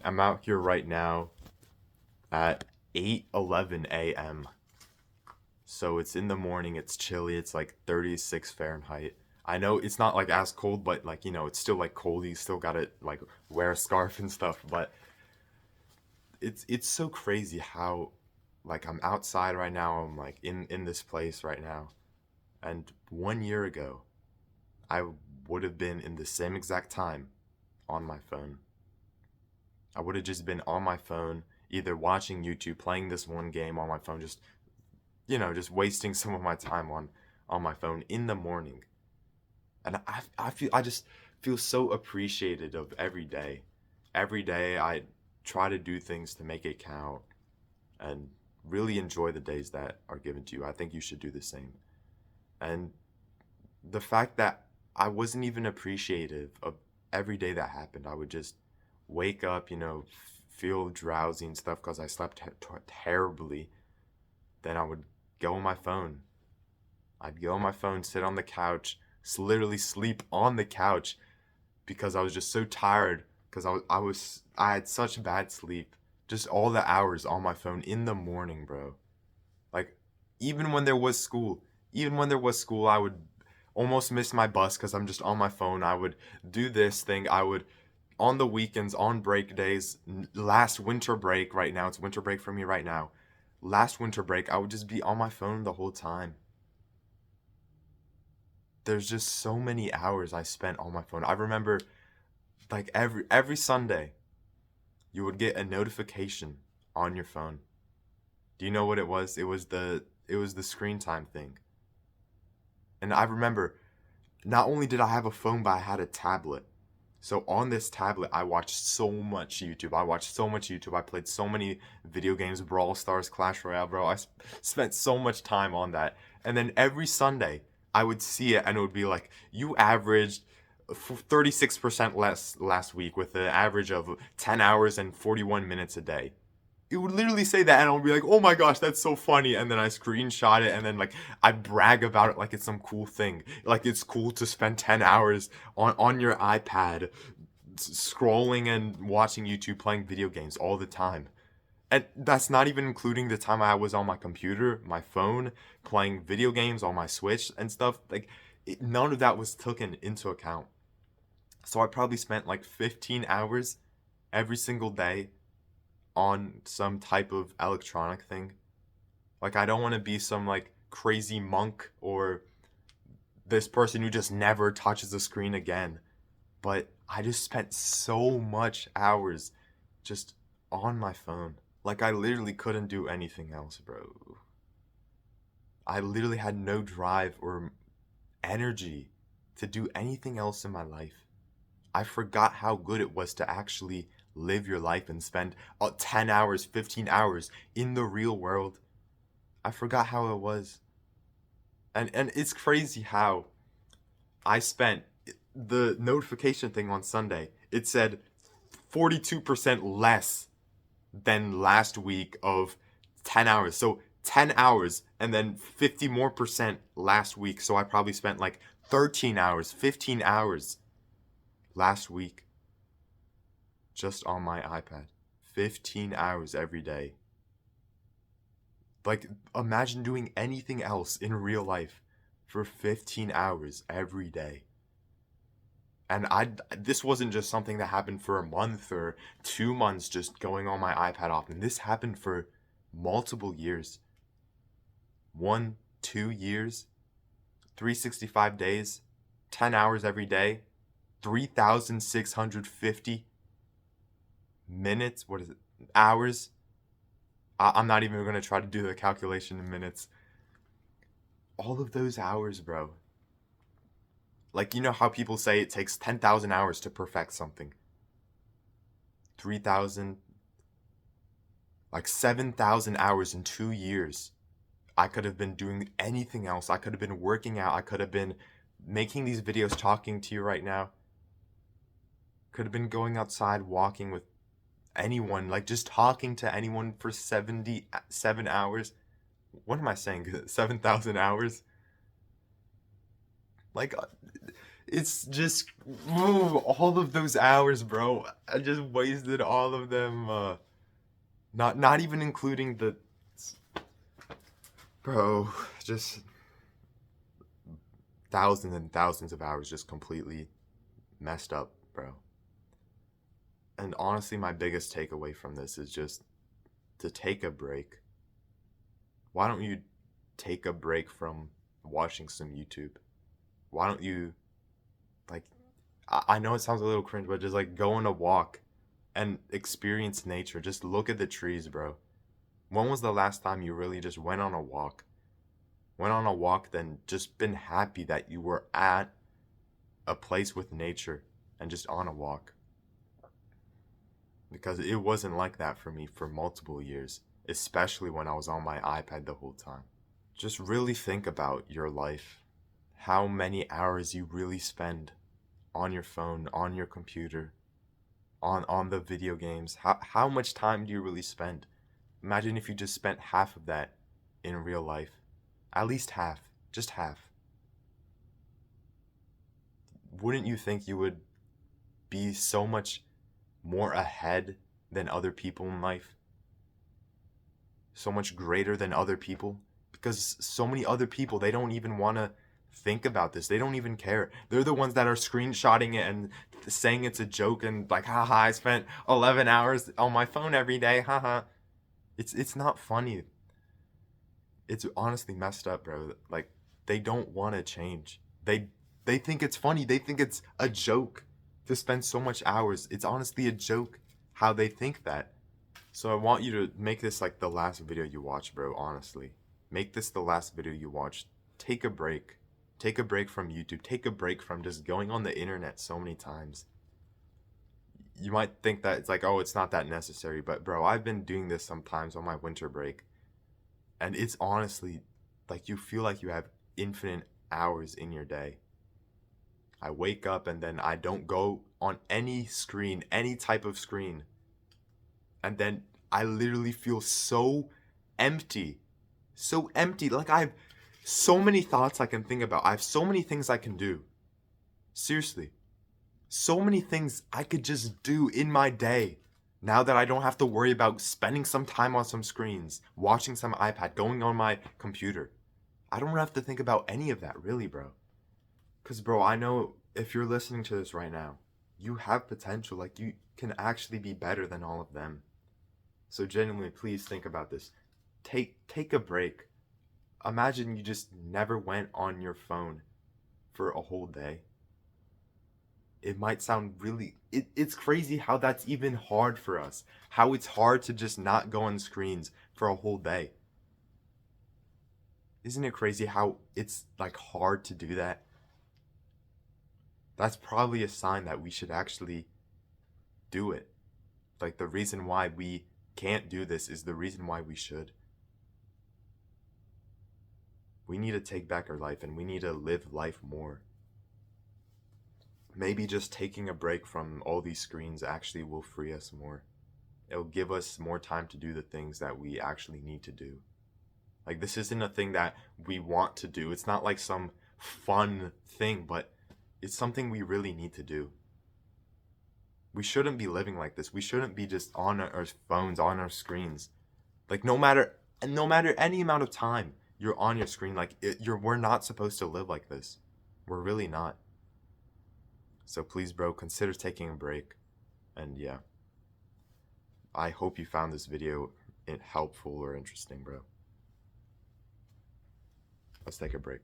I'm out here right now at 8:11 a.m. So it's in the morning, it's chilly, it's like 36 Fahrenheit. I know it's not like as cold, but like, it's still like cold. You still gotta like wear a scarf and stuff, but it's so crazy how like I'm outside right now, I'm like in this place right now. And 1 year ago, I would have been in the same exact time on my phone. I would have just been on my phone, either watching YouTube, playing this one game on my phone, just wasting some of my time on my phone in the morning. And I just feel so appreciated of every day. Every day I try to do things to make it count and really enjoy the days that are given to you. I think you should do the same. And the fact that I wasn't even appreciative of every day that happened. I would just wake up, feel drowsy and stuff because I slept terribly. Then I would go on my phone. I'd go on my phone, sit on the couch, literally sleep on the couch because I was just so tired because I had such bad sleep. Just all the hours on my phone in the morning, bro. Like even when there was school, even when there was school, I would almost miss my bus because I'm just on my phone. I would do this thing. I would on the weekends, on break days, last winter break right now. It's winter break for me right now. Last winter break, I would just be on my phone the whole time. There's just so many hours I spent on my phone. I remember like every Sunday, you would get a notification on your phone. Do you know what it was? It was the screen time thing. And I remember not only did I have a phone, but I had a tablet. So on this tablet, I watched so much YouTube. I watched so much YouTube. I played so many video games, Brawl Stars, Clash Royale, bro. Spent so much time on that. And then every Sunday, I would see it and it would be like, you averaged 36% less last week with an average of 10 hours and 41 minutes a day. It would literally say that and I'll be like, oh my gosh, that's so funny. And then I screenshot it and then like I brag about it like it's some cool thing. Like it's cool to spend 10 hours on your iPad scrolling and watching YouTube, playing video games all the time. And that's not even including the time I was on my computer, my phone, playing video games on my Switch and stuff. Like none of that was taken into account. So I probably spent like 15 hours every single day on some type of electronic thing. Like I don't want to be some like crazy monk or this person who just never touches the screen again. But I just spent so much hours just on my phone. Like I literally couldn't do anything else, bro. I literally had no drive or energy to do anything else in my life. I forgot how good it was to actually live your life and spend 10 hours, 15 hours in the real world. I forgot how it was. And it's crazy how I spent the notification thing on Sunday. It said 42% less than last week of 10 hours. So 10 hours and then 50 more percent last week. So I probably spent like 13 hours, 15 hours last week just on my iPad. 15 hours every day. Like, imagine doing anything else in real life for 15 hours every day. And this wasn't just something that happened for a month or 2 months just going on my iPad often. This happened for multiple years. 1, 2 years, 365 days, 10 hours every day, 3,650 minutes. What is it? Hours. I'm not even going to try to do the calculation in minutes. All of those hours, bro. Like, you know how people say it takes 10,000 hours to perfect something? 3,000, like 7,000 hours in 2 years. I could have been doing anything else. I could have been working out. I could have been making these videos, talking to you right now. Could have been going outside, walking with anyone, like just talking to anyone for 77 hours. What am I saying? 7,000 hours? Like, It's just all of those hours, bro. I just wasted all of them. Not even including the, bro, just thousands and thousands of hours just completely messed up, bro. And honestly, my biggest takeaway from this is just to take a break. Why don't you take a break from watching some YouTube? Why don't you, like, I know it sounds a little cringe, but just like go on a walk and experience nature. Just look at the trees, bro. When was the last time you really just went on a walk? Went on a walk, then just been happy that you were at a place with nature and just on a walk. Because it wasn't like that for me for multiple years, especially when I was on my iPad the whole time. Just really think about your life, how many hours you really spend on your phone, on your computer, on the video games. How much time do you really spend? Imagine if you just spent half of that in real life. At least half, just half. Wouldn't you think you would be so much more ahead than other people in life? So much greater than other people? Because so many other people, they don't even want to think about this. They don't even care. They're the ones that are screenshotting it and saying it's a joke and like, haha, I spent 11 hours on my phone every day, haha. It's not funny. It's honestly messed up, bro. Like, they don't want to change. They think it's funny. They think it's a joke to spend so much hours. It's honestly a joke how they think that. So I want you to make this like the last video you watch, bro, honestly. Make this the last video you watch. Take a break. Take a break from YouTube. Take a break from just going on the internet so many times. You might think that it's like, oh, it's not that necessary. But, bro, I've been doing this sometimes on my winter break. And it's honestly like you feel like you have infinite hours in your day. I wake up and then I don't go on any screen, any type of screen. And then I literally feel so empty. So empty. Like I have so many thoughts I can think about. I have so many things I can do. Seriously. So many things I could just do in my day. Now that I don't have to worry about spending some time on some screens, watching some iPad, going on my computer. I don't have to think about any of that, really, bro. Because, bro, I know if you're listening to this right now, you have potential. Like, you can actually be better than all of them. So, genuinely, please think about this. Take a break. Imagine you just never went on your phone for a whole day. It might sound really, it's crazy how that's even hard for us. How it's hard to just not go on screens for a whole day. Isn't it crazy how it's like hard to do that? That's probably a sign that we should actually do it. Like the reason why we can't do this is the reason why we should. We need to take back our life and we need to live life more. Maybe just taking a break from all these screens actually will free us more. It'll give us more time to do the things that we actually need to do. Like, this isn't a thing that we want to do. It's not like some fun thing, but it's something we really need to do. We shouldn't be living like this. We shouldn't be just on our phones, on our screens. Like, no matter any amount of time you're on your screen, like, we're not supposed to live like this. We're really not. So please, bro, consider taking a break. And yeah, I hope you found this video helpful or interesting, bro. Let's take a break.